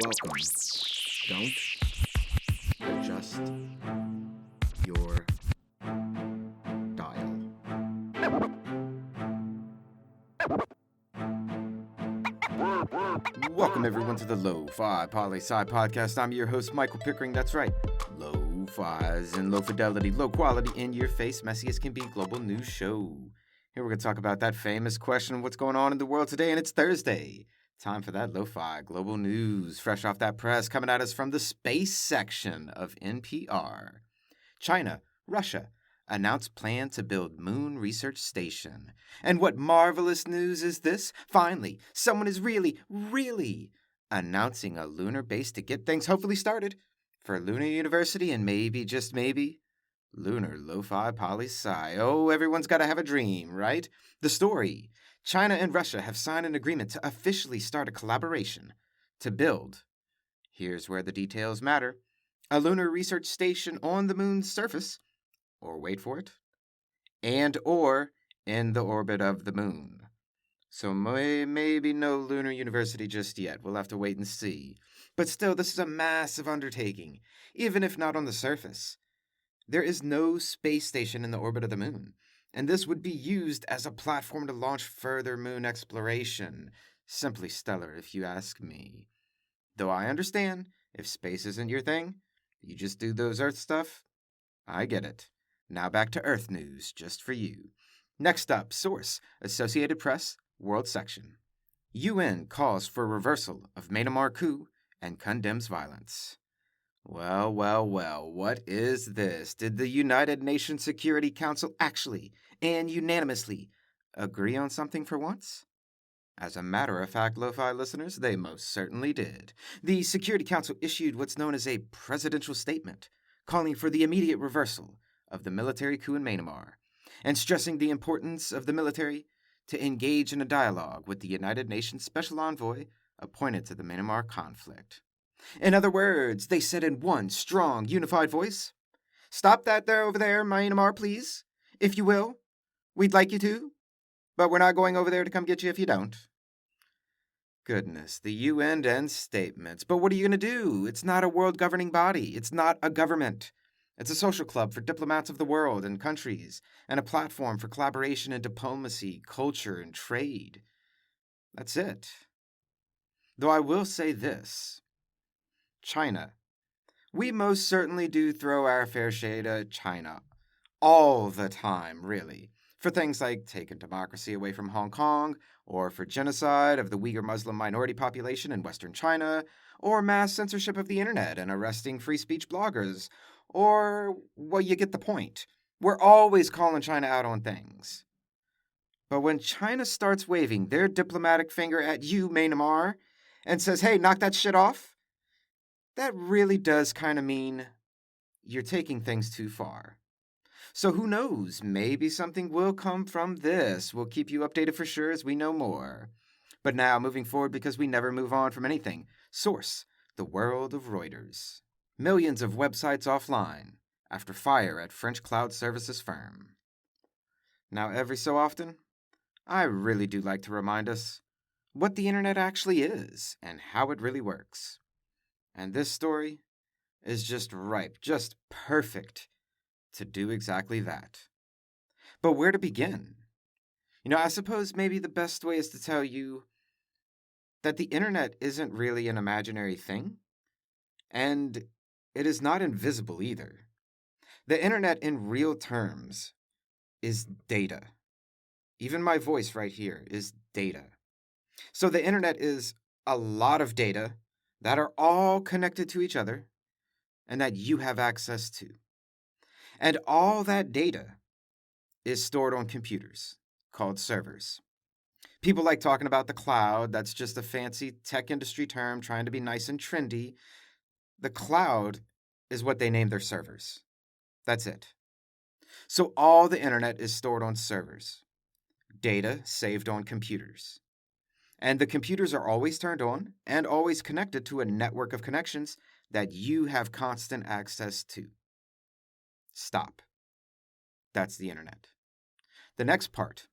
Welcome. Don't adjust your dial. Welcome everyone to the Lofi Poli Sci podcast. I'm your host, Michael Pickering. That's right. Lo-Fi's and low fidelity, low quality, in your face, messy as can be global news show. Here we're going to talk about that famous question, what's going on in the world today, and it's Thursday. Time for that Lo-Fi global news, fresh off that press, coming at us from the space section of NPR. China, Russia, announced plan to build moon research station. And what marvelous news is this? Finally, someone is really announcing a lunar base to get things hopefully started for Lunar University and maybe, just maybe, Lunar Lofi Poli Sci. Oh, everyone's got to have a dream, right? The story. China and Russia have signed an agreement to officially start a collaboration to build, here's where the details matter, a lunar research station on the moon's surface, or wait for it, and or in the orbit of the moon. So maybe no lunar university just yet. We'll have to wait and see. But still, this is a massive undertaking, even if not on the surface. There is no space station in the orbit of the moon, and this would be used as a platform to launch further moon exploration. Simply stellar, if you ask me. Though I understand, if space isn't your thing, you just do those Earth stuff. I get it. Now back to Earth news, just for you. Next up, source, Associated Press, World Section. UN calls for reversal of Myanmar coup and condemns violence. Well, what is this? Did the United Nations Security Council actually and unanimously agree on something for once? As a matter of fact, Lo-Fi listeners, they most certainly did. The Security Council issued what's known as a presidential statement, calling for the immediate reversal of the military coup in Myanmar, and stressing the importance of the military to engage in a dialogue with the United Nations Special Envoy appointed to the Myanmar conflict. In other words, they said in one strong, unified voice, "Stop that there over there, Myanmar, please. If you will. We'd like you to, but we're not going over there to come get you if you don't." Goodness, the UN ends statements. But what are you going to do? It's not a world governing body. It's not a government. It's a social club for diplomats of the world and countries, and a platform for collaboration in diplomacy, culture, and trade. That's it. Though I will say this. China. We most certainly do throw our fair shade at China. All the time, really. For things like taking democracy away from Hong Kong, or for genocide of the Uyghur Muslim minority population in Western China, or mass censorship of the internet and arresting free speech bloggers, or, well, you get the point. We're always calling China out on things. But when China starts waving their diplomatic finger at you, Myanmar, and says, "Hey, knock that shit off," that really does kind of mean you're taking things too far. So who knows? Maybe something will come from this. We'll keep you updated for sure as we know more. But now, moving forward, because we never move on from anything. Source, the world of Reuters. Millions of websites offline after fire at French cloud services firm. Now, every so often, I really do like to remind us what the internet actually is and how it really works. And this story is just ripe, just perfect to do exactly that. But where to begin? I suppose maybe the best way is to tell you that the internet isn't really an imaginary thing, and it is not invisible either. The internet in real terms is data. Even my voice right here is data. So the internet is a lot of data that are all connected to each other and that you have access to. And all that data is stored on computers called servers. People like talking about the cloud. That's just a fancy tech industry term trying to be nice and trendy. The cloud is what they name their servers. That's it. So all the internet is stored on servers, data saved on computers. And the computers are always turned on and always connected to a network of connections that you have constant access to. Stop. That's the internet. The next part.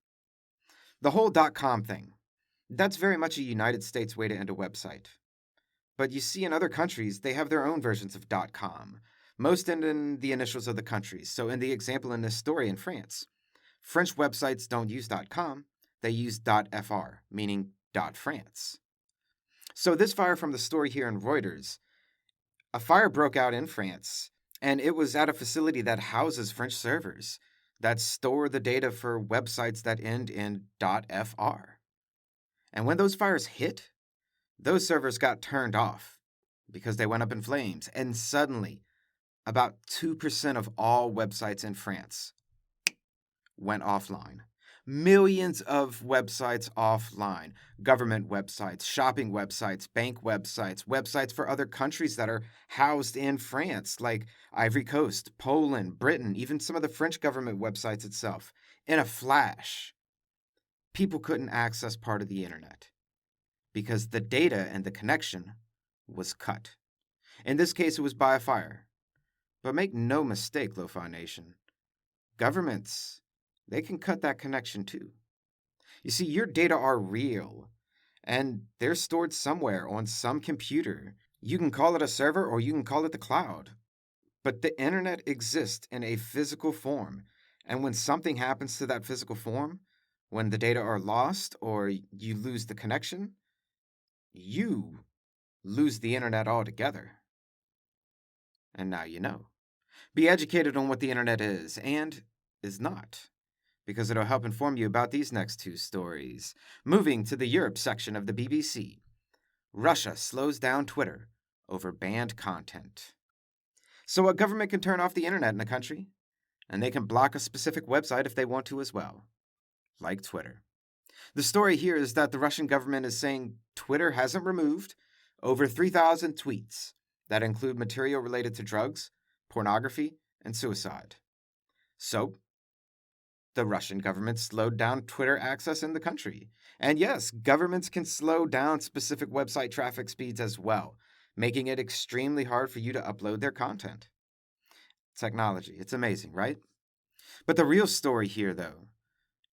The whole .com thing. That's very much a United States way to end a website. But you see, in other countries, they have their own versions of .com, most in the initials of the countries. So in the example in this story in France, French websites don't use .com, they use .fr, meaning .france. So this fire from the story here in Reuters, a fire broke out in France, and it was at a facility that houses French servers that store the data for websites that end in .fr. And when those fires hit, those servers got turned off because they went up in flames, and suddenly, about 2% of all websites in France went offline. Millions of websites offline. Government websites, shopping websites, bank websites, websites for other countries that are housed in France, like Ivory Coast, Poland, Britain, even some of the French government websites itself. In a flash, people couldn't access part of the internet because the data and the connection was cut. In this case, it was by a fire. But make no mistake, Lo-Fi Nation, governments, they can cut that connection too. You see, your data are real, and they're stored somewhere on some computer. You can call it a server or you can call it the cloud. But the internet exists in a physical form, and when something happens to that physical form, when the data are lost or you lose the connection, you lose the internet altogether. And now you know. Be educated on what the internet is and is not, because it'll help inform you about these next two stories. Moving to the Europe section of the BBC, Russia slows down Twitter over banned content. So a government can turn off the internet in a country, and they can block a specific website if they want to as well, like Twitter. The story here is that the Russian government is saying Twitter hasn't removed over 3,000 tweets that include material related to drugs, pornography, and suicide. So, the Russian government slowed down Twitter access in the country. And yes, governments can slow down specific website traffic speeds as well, making it extremely hard for you to upload their content. Technology, it's amazing, right? But the real story here, though,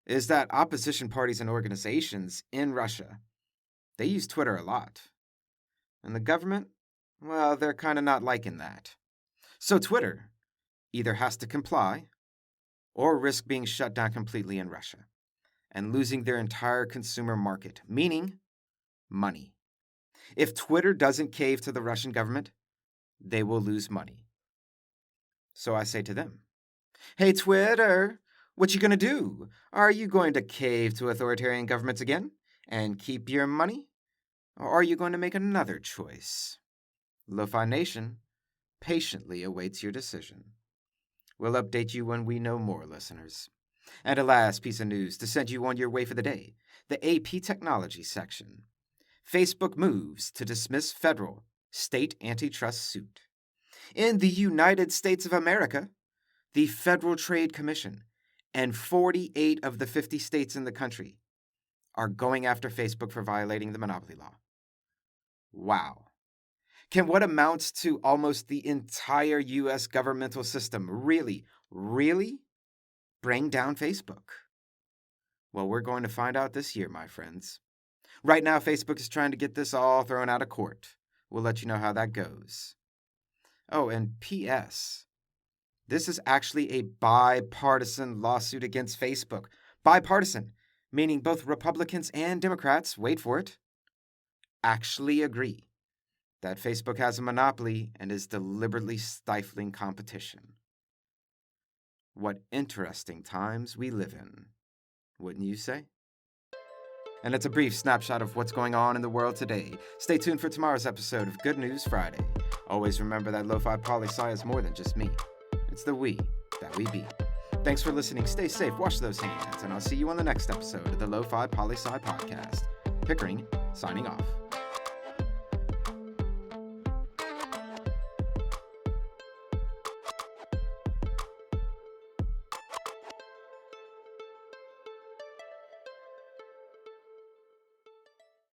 is that opposition parties and organizations in Russia, they use Twitter a lot. And the government, well, they're kind of not liking that. So Twitter either has to comply or risk being shut down completely in Russia and losing their entire consumer market, meaning money. If Twitter doesn't cave to the Russian government, they will lose money. So I say to them, hey, Twitter, what you gonna do? Are you going to cave to authoritarian governments again and keep your money? Or are you going to make another choice? Lo-Fi Nation patiently awaits your decision. We'll update you when we know more, listeners. And a last piece of news to send you on your way for the day, the AP Technology section. Facebook moves to dismiss federal, state antitrust suit. In the United States of America, the Federal Trade Commission and 48 of the 50 states in the country are going after Facebook for violating the monopoly law. Wow. Can what amounts to almost the entire U.S. governmental system really bring down Facebook? Well, we're going to find out this year, my friends. Right now, Facebook is trying to get this all thrown out of court. We'll let you know how that goes. Oh, and P.S. This is actually a bipartisan lawsuit against Facebook. Bipartisan, meaning both Republicans and Democrats, wait for it, actually agree that Facebook has a monopoly and is deliberately stifling competition. What interesting times we live in, wouldn't you say? And it's a brief snapshot of what's going on in the world today. Stay tuned for tomorrow's episode of Good News Friday. Always remember that Lofi Poli Sci is more than just me. It's the we that we be. Thanks for listening. Stay safe, wash those hands, and I'll see you on the next episode of the Lofi Poli Sci podcast. Pickering, signing off.